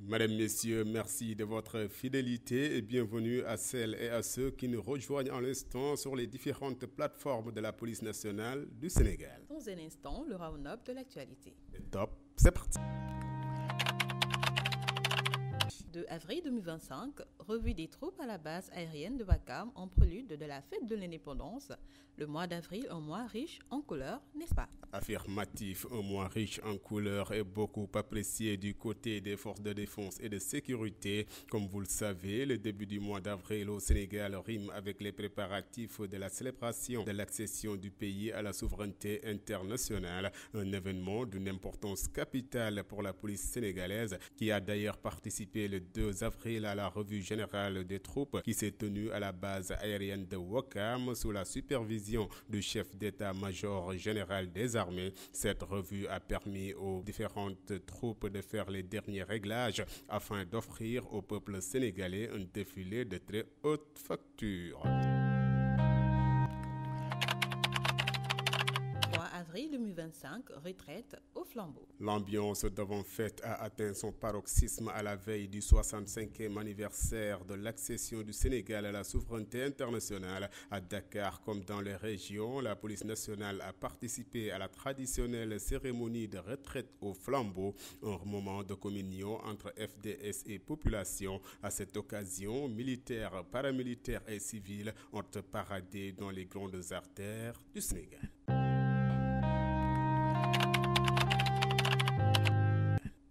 Mesdames, Messieurs, merci de votre fidélité et bienvenue à celles et à ceux qui nous rejoignent en l'instant sur les différentes plateformes de la police nationale du Sénégal. Dans un instant, le round-up de l'actualité. Top, c'est parti. 2 avril 2025, revue des troupes à la base aérienne de Ouakam en prélude de la fête de l'indépendance. Le mois d'avril, un mois riche en couleurs, n'est-ce pas? Affirmatif, un mois riche en couleurs et beaucoup apprécié du côté des forces de défense et de sécurité. Comme vous le savez, le début du mois d'avril au Sénégal rime avec les préparatifs de la célébration de l'accession du pays à la souveraineté internationale. Un événement d'une importance capitale pour la police sénégalaise qui a d'ailleurs participé le 2 avril à la revue générale des troupes qui s'est tenue à la base aérienne de Ouakam sous la supervision du chef d'état-major général des armées. Cette revue a permis aux différentes troupes de faire les derniers réglages afin d'offrir au peuple sénégalais un défilé de très haute facture. 3 avril 2025, retraite au flambeau. L'ambiance d'avant-fête a atteint son paroxysme à la veille du 65e anniversaire de l'accession du Sénégal à la souveraineté internationale. À Dakar comme dans les régions, la police nationale a participé à la traditionnelle cérémonie de retraite au flambeau, un moment de communion entre FDS et population. À cette occasion, militaires, paramilitaires et civils ont paradé dans les grandes artères du Sénégal.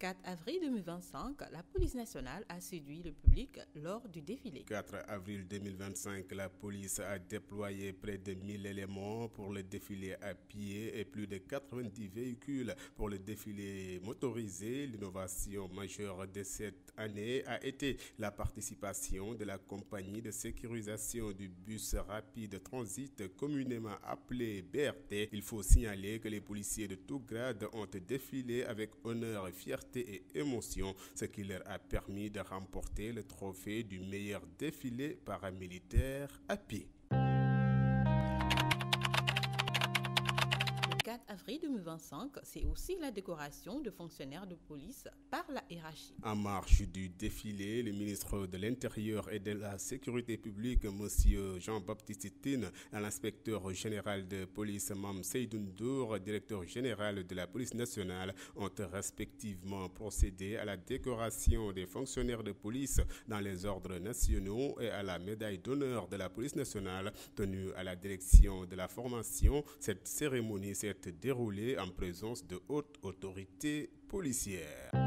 4 avril 2025, la police nationale a séduit le public lors du défilé. 4 avril 2025, la police a déployé près de 1000 éléments pour le défilé à pied et plus de 90 véhicules pour le défilé motorisé. L'innovation majeure de cette année a été la participation de la compagnie de sécurisation du bus rapide transit communément appelé BRT. Il faut signaler que les policiers de tout grade ont défilé avec honneur et fierté et émotion, ce qui leur a permis de remporter le trophée du meilleur défilé paramilitaire à pied. 4 avril 2025, c'est aussi la décoration de fonctionnaires de police par la hiérarchie. En marge du défilé, le ministre de l'Intérieur et de la Sécurité publique, M. Jean-Baptiste Tine, et l'inspecteur général de police, Mme Seydou Ndour, directeur général de la police nationale, ont respectivement procédé à la décoration des fonctionnaires de police dans les ordres nationaux et à la médaille d'honneur de la police nationale tenue à la direction de la formation. Cette cérémonie s'est déroulée en présence de hautes autorités policières. 10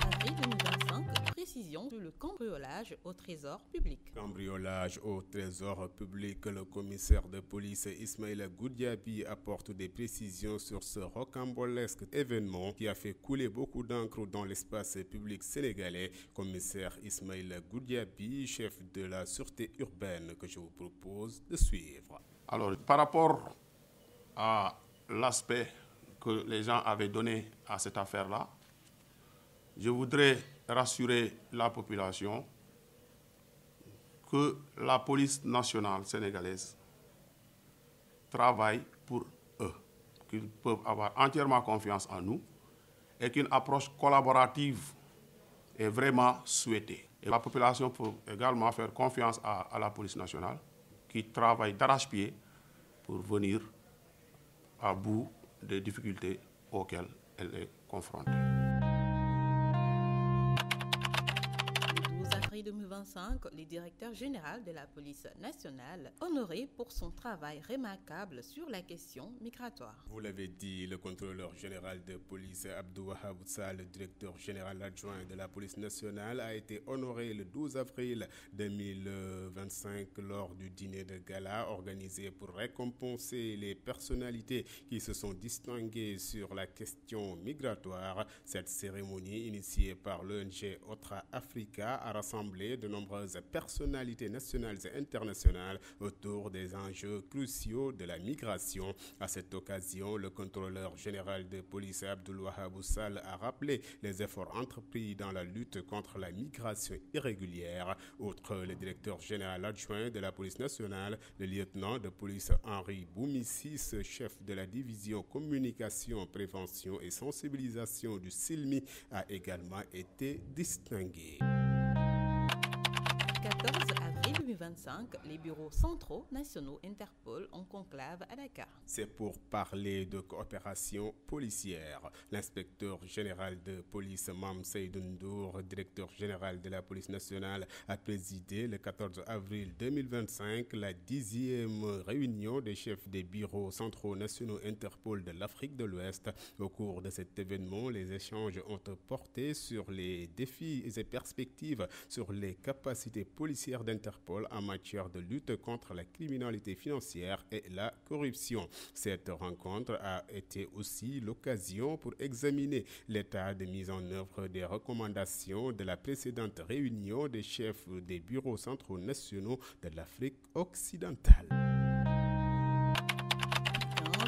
avril 2025, précision sur le cambriolage au trésor public. Cambriolage au trésor public, le commissaire de police Ismaïla Goudiaby apporte des précisions sur ce rocambolesque événement qui a fait couler beaucoup d'encre dans l'espace public sénégalais. Commissaire Ismaïla Goudiaby, chef de la sûreté urbaine, que je vous propose de suivre. Alors, par rapport à l'aspect que les gens avaient donné à cette affaire-là, je voudrais rassurer la population que la police nationale sénégalaise travaille pour eux, qu'ils peuvent avoir entièrement confiance en nous et qu'une approche collaborative est vraiment souhaitée. Et la population peut également faire confiance à la police nationale qui travaille d'arrache-pied pour venir à bout des difficultés auxquelles elle est confrontée. Le 12 avril 2025, le directeur général de la police nationale, honoré pour son travail remarquable sur la question migratoire. Vous l'avez dit, le contrôleur général de police Abdou Wahab Sall, le directeur général adjoint de la police nationale, a été honoré le 12 avril 2025 lors du dîner de gala organisé pour récompenser les personnalités qui se sont distinguées sur la question migratoire. Cette cérémonie, initiée par l'ONG Otra Africa, a rassemblé de nombreuses personnalités nationales et internationales autour des enjeux cruciaux de la migration. À cette occasion, le contrôleur général de police Abdulwahab Oussal a rappelé les efforts entrepris dans la lutte contre la migration irrégulière. Outre le directeur général adjoint de la police nationale, le lieutenant de police Henri Boumissis, chef de la division communication, prévention et sensibilisation du SILMI, a également été distingué. 14 avril 2025, les bureaux centraux nationaux Interpol en conclave à Dakar. C'est pour parler de coopération policière. L'inspecteur général de police Mame Seydou Ndour, directeur général de la police nationale, a présidé le 14 avril 2025 la 10e réunion des chefs des bureaux centraux nationaux Interpol de l'Afrique de l'Ouest. Au cours de cet événement, les échanges ont porté sur les défis et perspectives sur les capacités policières d'Interpol en matière de lutte contre la criminalité financière et la corruption. Cette rencontre a été aussi l'occasion pour examiner l'état de mise en œuvre des recommandations de la précédente réunion des chefs des bureaux centraux nationaux de l'Afrique occidentale.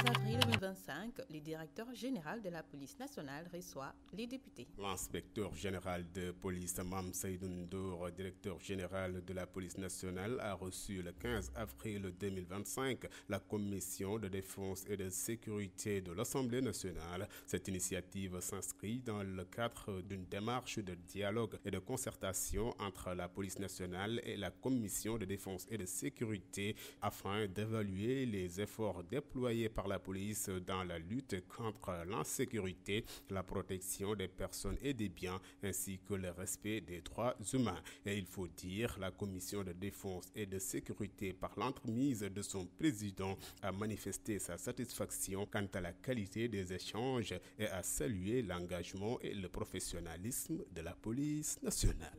15 avril 2025, le directeur général de la police nationale reçoit les députés. L'inspecteur général de police Mame Seydou Ndour, directeur général de la police nationale, a reçu le 15 avril 2025 la commission de défense et de sécurité de l'Assemblée nationale. Cette initiative s'inscrit dans le cadre d'une démarche de dialogue et de concertation entre la police nationale et la commission de défense et de sécurité afin d'évaluer les efforts déployés par la police dans la lutte contre l'insécurité, la protection des personnes et des biens, ainsi que le respect des droits humains. Et il faut dire, la commission de défense et de sécurité, par l'entremise de son président, a manifesté sa satisfaction quant à la qualité des échanges et a salué l'engagement et le professionnalisme de la police nationale.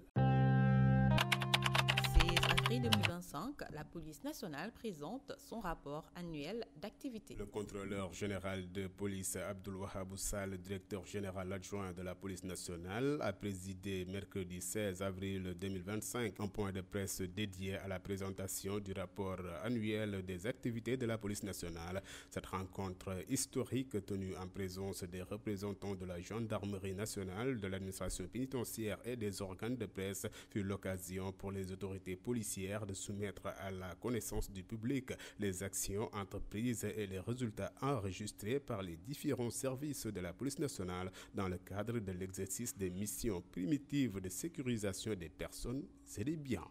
2025, la police nationale présente son rapport annuel d'activité. Le contrôleur général de police Abdulwahab Oussal, directeur général adjoint de la police nationale, a présidé mercredi 16 avril 2025 un point de presse dédié à la présentation du rapport annuel des activités de la police nationale. Cette rencontre historique tenue en présence des représentants de la gendarmerie nationale, de l'administration pénitentiaire et des organes de presse fut l'occasion pour les autorités policières de soumettre à la connaissance du public les actions entreprises et les résultats enregistrés par les différents services de la police nationale dans le cadre de l'exercice des missions primitives de sécurisation des personnes et des biens.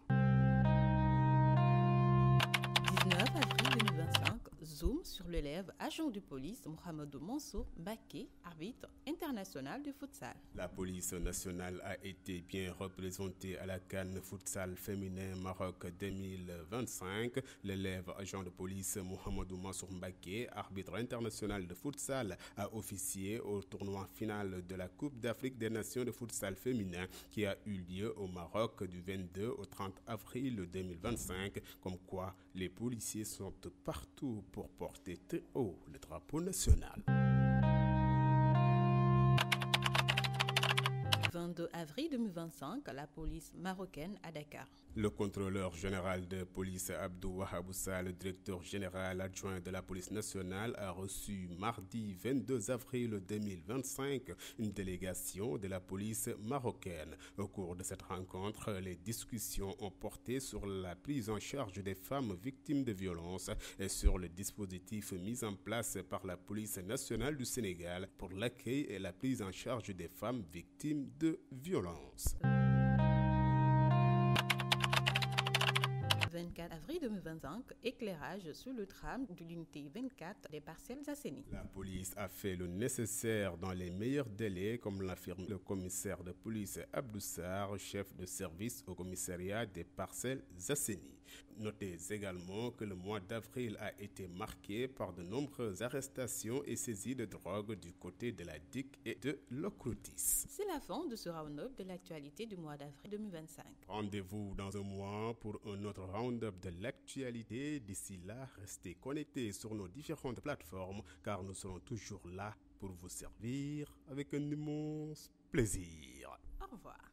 19 avril 2025, zoom sur l'élève agent de police Mohamedou Mansour Mbaké, arbitre international de futsal. La police nationale a été bien représentée à la CAN Futsal féminin Maroc 2025. L'élève agent de police Mohamedou Mansour Mbaké, arbitre international de futsal, a officié au tournoi final de la Coupe d'Afrique des Nations de futsal féminin qui a eu lieu au Maroc du 22 au 30 avril 2025. Comme quoi, les policiers sont partout pour porter très haut le drapeau national. 22 avril 2025, la police marocaine à Dakar. Le contrôleur général de police Abdulwahab Oussal, le directeur général adjoint de la police nationale, a reçu mardi 22 avril 2025 une délégation de la police marocaine. Au cours de cette rencontre, les discussions ont porté sur la prise en charge des femmes victimes de violences et sur le dispositif mis en place par la police nationale du Sénégal pour l'accueil et la prise en charge des femmes victimes de violences. 24 avril 2025, éclairage sur le tram de l'unité 24 des Parcelles Assainies. La police a fait le nécessaire dans les meilleurs délais, comme l'affirme le commissaire de police Abdou Sarr, chef de service au commissariat des Parcelles Assainies. Notez également que le mois d'avril a été marqué par de nombreuses arrestations et saisies de drogue du côté de la DIC et de l'Ocrutis. C'est la fin de ce round-up de l'actualité du mois d'avril 2025. Rendez-vous dans un mois pour un autre round-up de l'actualité. D'ici là, restez connectés sur nos différentes plateformes car nous serons toujours là pour vous servir avec un immense plaisir. Au revoir.